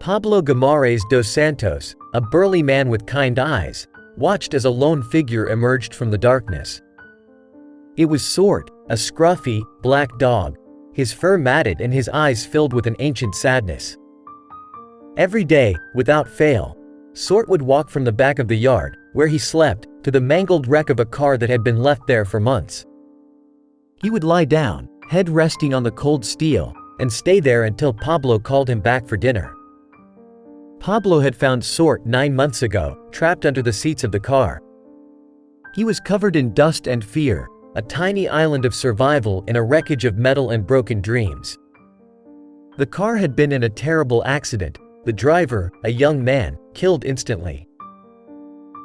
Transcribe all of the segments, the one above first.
Pablo Guimarães dos Santos, a burly man with kind eyes, watched as a lone figure emerged from the darkness. It was Sorte, a scruffy, black dog, his fur matted and his eyes filled with an ancient sadness. Every day, without fail, Sorte would walk from the back of the yard, where he slept, to the mangled wreck of a car that had been left there for months. He would lie down, head resting on the cold steel, and stay there until Pablo called him back for dinner. Pablo had found Sorte 9 months ago, trapped under the seats of the car. He was covered in dust and fear, a tiny island of survival in a wreckage of metal and broken dreams. The car had been in a terrible accident, the driver, a young man, killed instantly.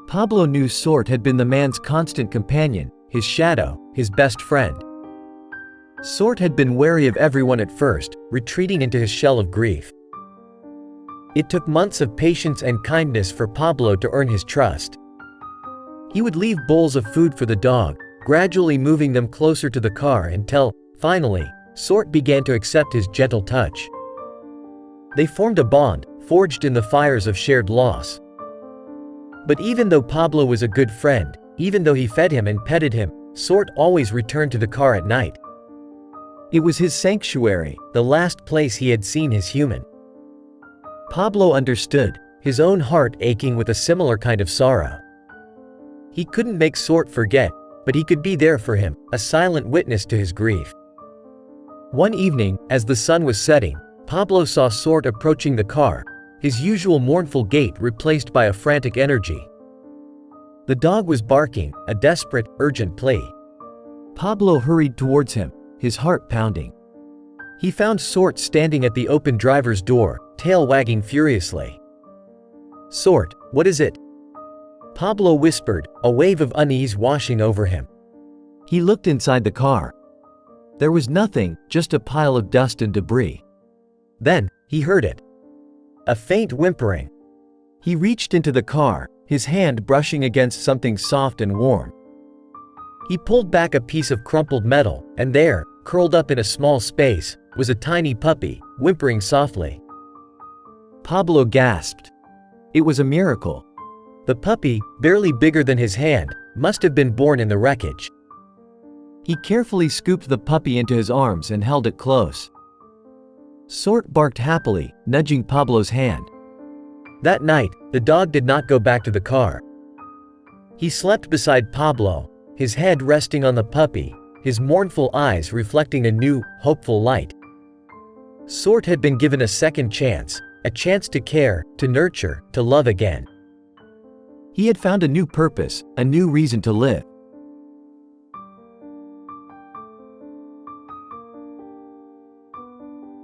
Pablo knew Sorte had been the man's constant companion, his shadow, his best friend. Sorte had been wary of everyone at first, retreating into his shell of grief. It took months of patience and kindness for Pablo to earn his trust. He would leave bowls of food for the dog, gradually moving them closer to the car until, finally, Sorte began to accept his gentle touch. They formed a bond, forged in the fires of shared loss. But even though Pablo was a good friend, even though he fed him and petted him, Sorte always returned to the car at night. It was his sanctuary, the last place he had seen his human. Pablo understood, his own heart aching with a similar kind of sorrow. He couldn't make Sorte forget, but he could be there for him, a silent witness to his grief. One evening, as the sun was setting, Pablo saw Sorte approaching the car, his usual mournful gait replaced by a frantic energy. The dog was barking, a desperate, urgent plea. Pablo hurried towards him, his heart pounding. He found Sorte standing at the open driver's door, tail wagging furiously. "Sorte, what is it?" Pablo whispered, a wave of unease washing over him. He looked inside the car. There was nothing, just a pile of dust and debris. Then, he heard it. A faint whimpering. He reached into the car, his hand brushing against something soft and warm. He pulled back a piece of crumpled metal, and there, curled up in a small space, was a tiny puppy, whimpering softly. Pablo gasped. It was a miracle. The puppy, barely bigger than his hand, must have been born in the wreckage. He carefully scooped the puppy into his arms and held it close. Sorte barked happily, nudging Pablo's hand. That night, the dog did not go back to the car. He slept beside Pablo, his head resting on the puppy, his mournful eyes reflecting a new, hopeful light. Sorte had been given a second chance, a chance to care, to nurture, to love again. He had found a new purpose, a new reason to live.